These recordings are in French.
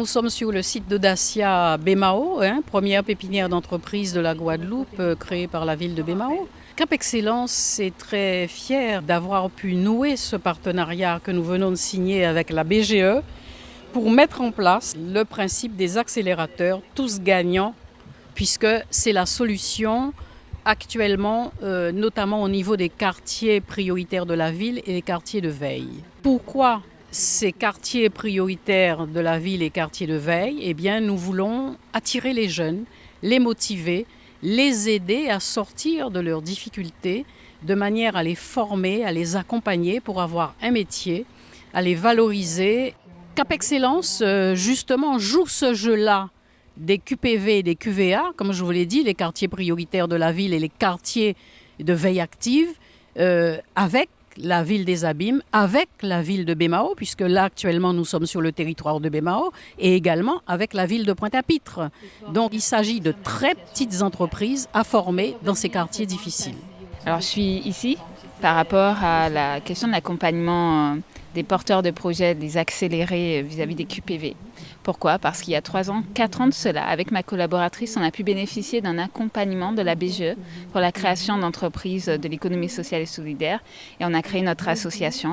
nous sommes sur le site d'Audacia Bémao, première pépinière d'entreprise de la Guadeloupe créée par la ville de Bémao. Cap Excellence est très fier d'avoir pu nouer ce partenariat que nous venons de signer avec la BGE pour mettre en place le principe des accélérateurs, tous gagnants, puisque c'est la solution actuellement, notamment au niveau des quartiers prioritaires de la ville et des quartiers de veille. Pourquoi ces quartiers prioritaires de la ville et quartiers de veille? Eh bien, nous voulons attirer les jeunes, les motiver, les aider à sortir de leurs difficultés, de manière à les former, à les accompagner pour avoir un métier, à les valoriser. Cap Excellence, justement, joue ce jeu-là des QPV et des QVA, comme je vous l'ai dit, les quartiers prioritaires de la ville et les quartiers de veille active, avec la ville des Abîmes, avec la ville de Bémao, puisque là actuellement nous sommes sur le territoire de Bémao, et également avec la ville de Pointe-à-Pitre. Donc il s'agit de très petites entreprises à former dans ces quartiers difficiles. Alors je suis ici par rapport à la question de l'accompagnement des porteurs de projets, des accélérés vis-à-vis des QPV. Pourquoi ? Parce qu'il y a 3 ans, 4 ans de cela, avec ma collaboratrice, on a pu bénéficier d'un accompagnement de la BGE pour la création d'entreprises de l'économie sociale et solidaire. Et on a créé notre association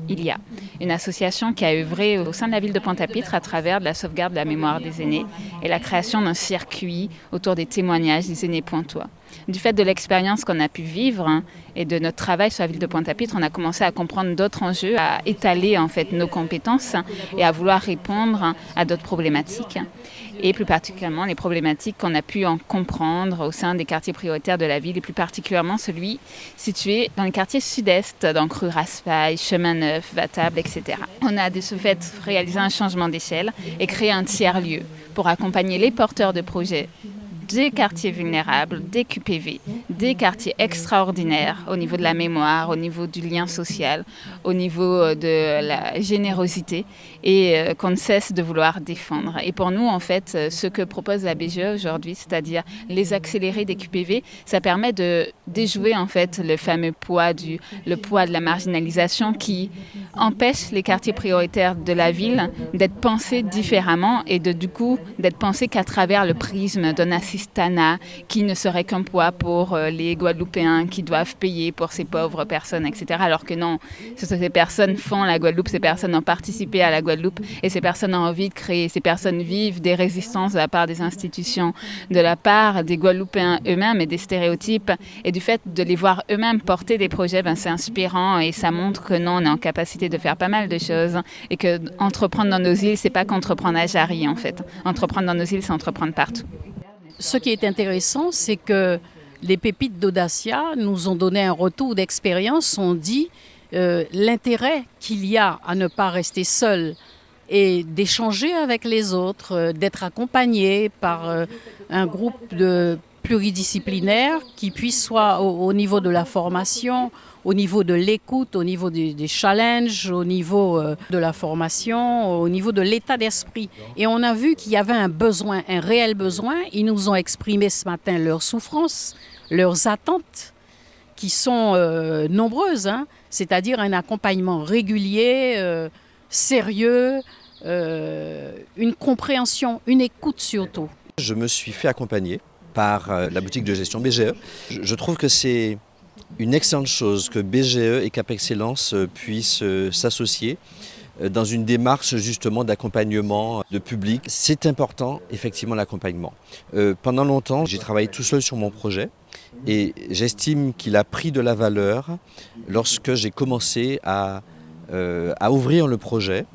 ILIA, une association qui a œuvré au sein de la ville de Pointe-à-Pitre à travers de la sauvegarde de la mémoire des aînés et la création d'un circuit autour des témoignages des aînés pointois. Du fait de l'expérience qu'on a pu vivre et de notre travail sur la ville de Pointe-à-Pitre, on a commencé à comprendre d'autres enjeux, à étaler en fait nos compétences et à vouloir répondre à d'autres problématiques. Et plus particulièrement les problématiques qu'on a pu en comprendre au sein des quartiers prioritaires de la ville, et plus particulièrement celui situé dans les quartiers sud-est, donc rue Raspail, Chemin Neuf, Vatable, etc. On a de ce fait réalisé un changement d'échelle et créé un tiers-lieu pour accompagner les porteurs de projets des quartiers vulnérables, des QPV, des quartiers extraordinaires au niveau de la mémoire, au niveau du lien social, au niveau de la générosité et qu'on ne cesse de vouloir défendre. Et pour nous, en fait, ce que propose la BGE aujourd'hui, c'est-à-dire les accélérés des QPV, ça permet de déjouer en fait le fameux poids de la marginalisation qui empêche les quartiers prioritaires de la ville d'être pensés différemment et du coup d'être pensés qu'à travers le prisme d'un assistanat qui ne serait qu'un poids pour les Guadeloupéens qui doivent payer pour ces pauvres personnes, etc. Alors que non, ces personnes font la Guadeloupe, ces personnes ont participé à la Guadeloupe et ces personnes ont envie de créer, ces personnes vivent des résistances de la part des institutions, de la part des Guadeloupéens eux-mêmes et des stéréotypes. Et du fait de les voir eux-mêmes porter des projets, c'est inspirant et ça montre que non, on est en capacité de faire pas mal de choses et que entreprendre dans nos îles, c'est pas qu'entreprendre à Jarry en fait. Entreprendre dans nos îles, c'est entreprendre partout. Ce qui est intéressant, c'est que les pépites d'Audacia nous ont donné un retour d'expérience, ont dit l'intérêt qu'il y a à ne pas rester seul et d'échanger avec les autres, d'être accompagné par un groupe pluridisciplinaire qui puisse soit au niveau de la formation, au niveau de l'écoute, au niveau des challenges, au niveau de la formation, au niveau de l'état d'esprit. Et on a vu qu'il y avait un besoin, un réel besoin. Ils nous ont exprimé ce matin leurs souffrances, leurs attentes, qui sont nombreuses, c'est-à-dire un accompagnement régulier, sérieux, une compréhension, une écoute surtout. Je me suis fait accompagner par la boutique de gestion BGE. Je trouve que c'est une excellente chose que BGE et Cap Excellence puissent s'associer dans une démarche justement d'accompagnement de public. C'est important, effectivement, l'accompagnement. Pendant longtemps, j'ai travaillé tout seul sur mon projet et j'estime qu'il a pris de la valeur lorsque j'ai commencé à ouvrir le projet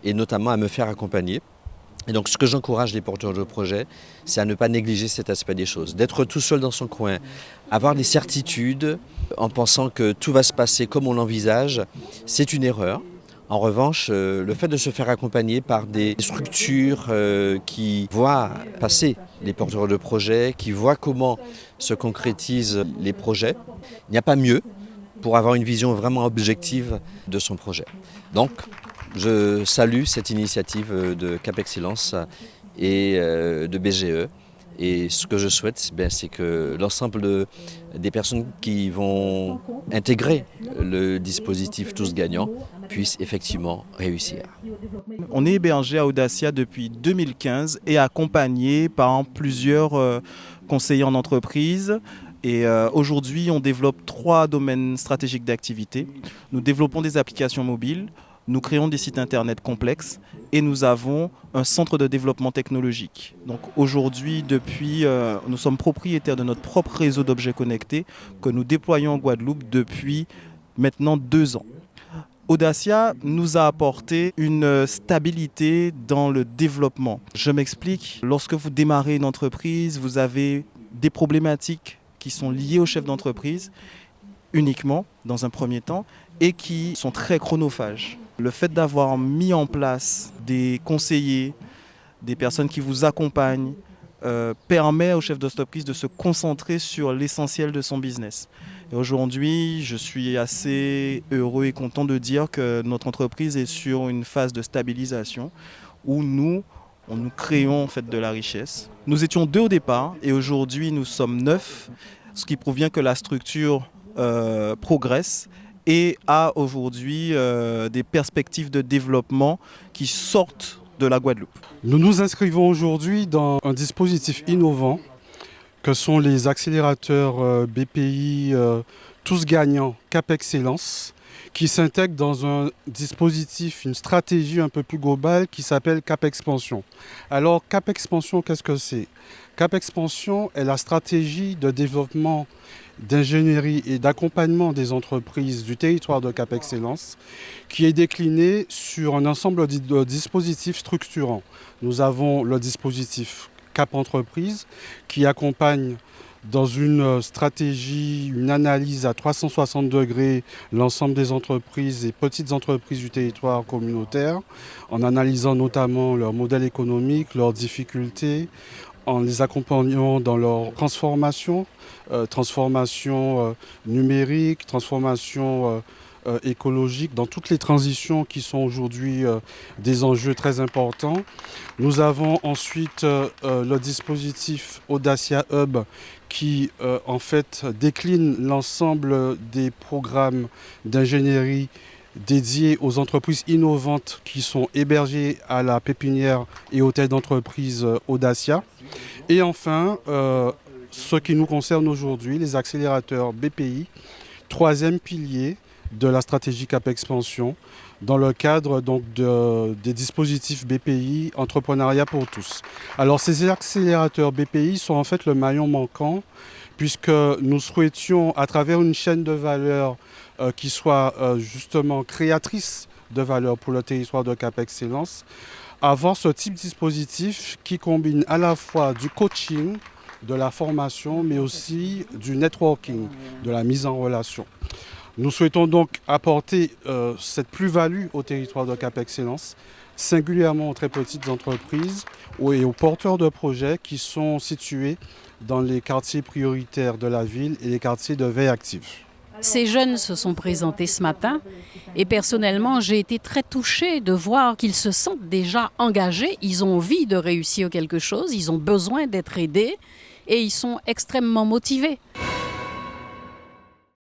et notamment à me faire accompagner. Et donc ce que j'encourage les porteurs de projet, c'est à ne pas négliger cet aspect des choses. D'être tout seul dans son coin, avoir des certitudes en pensant que tout va se passer comme on l'envisage, c'est une erreur. En revanche, le fait de se faire accompagner par des structures qui voient passer les porteurs de projets, qui voient comment se concrétisent les projets, il n'y a pas mieux pour avoir une vision vraiment objective de son projet. Donc, je salue cette initiative de Cap Excellence et de BGE. Et ce que je souhaite, c'est que l'ensemble des personnes qui vont intégrer le dispositif Tous Gagnants puissent effectivement réussir. On est hébergé à Audacia depuis 2015 et accompagné par plusieurs conseillers en entreprise. Et aujourd'hui, on développe 3 domaines stratégiques d'activité. Nous développons des applications mobiles, nous créons des sites internet complexes et nous avons un centre de développement technologique. Donc aujourd'hui, nous sommes propriétaires de notre propre réseau d'objets connectés que nous déployons en Guadeloupe depuis maintenant 2 ans. Audacia nous a apporté une stabilité dans le développement. Je m'explique, lorsque vous démarrez une entreprise, vous avez des problématiques qui sont liées au chef d'entreprise uniquement dans un premier temps et qui sont très chronophages. Le fait d'avoir mis en place des conseillers, des personnes qui vous accompagnent, permet au chef d'entreprise de se concentrer sur l'essentiel de son business. Et aujourd'hui, je suis assez heureux et content de dire que notre entreprise est sur une phase de stabilisation où nous créons en fait de la richesse. Nous étions 2 au départ et aujourd'hui nous sommes 9, ce qui prouve bien que la structure progresse et a aujourd'hui des perspectives de développement qui sortent de la Guadeloupe. Nous nous inscrivons aujourd'hui dans un dispositif innovant que sont les accélérateurs BPI tous gagnants Cap Excellence qui s'intègrent dans un dispositif, une stratégie un peu plus globale qui s'appelle Cap Expansion. Alors Cap Expansion, qu'est-ce que c'est ? Cap Expansion est la stratégie de développement d'ingénierie et d'accompagnement des entreprises du territoire de Cap Excellence qui est déclinée sur un ensemble de dispositifs structurants. Nous avons le dispositif Cap Entreprise qui accompagne dans une stratégie, une analyse à 360 degrés l'ensemble des entreprises et petites entreprises du territoire communautaire en analysant notamment leur modèle économique, leurs difficultés, en les accompagnant dans leur transformation, numérique, transformation écologique, dans toutes les transitions qui sont aujourd'hui des enjeux très importants. Nous avons ensuite le dispositif Audacia Hub qui en fait décline l'ensemble des programmes d'ingénierie dédiés aux entreprises innovantes qui sont hébergées à la pépinière et hôtel d'entreprise Audacia. Et enfin, ce qui nous concerne aujourd'hui, les accélérateurs BPI, 3e pilier de la stratégie Cap Expansion, dans le cadre donc des dispositifs BPI Entrepreneuriat pour tous. Alors ces accélérateurs BPI sont en fait le maillon manquant, puisque nous souhaitions, à travers une chaîne de valeur qui soit justement créatrice de valeur pour le territoire de Cap Excellence, avoir ce type de dispositif qui combine à la fois du coaching, de la formation, mais aussi du networking, de la mise en relation. Nous souhaitons donc apporter cette plus-value au territoire de Cap Excellence, singulièrement aux très petites entreprises et aux porteurs de projets qui sont situés dans les quartiers prioritaires de la ville et les quartiers de veille active. Ces jeunes se sont présentés ce matin et personnellement, j'ai été très touchée de voir qu'ils se sentent déjà engagés. Ils ont envie de réussir quelque chose, ils ont besoin d'être aidés et ils sont extrêmement motivés.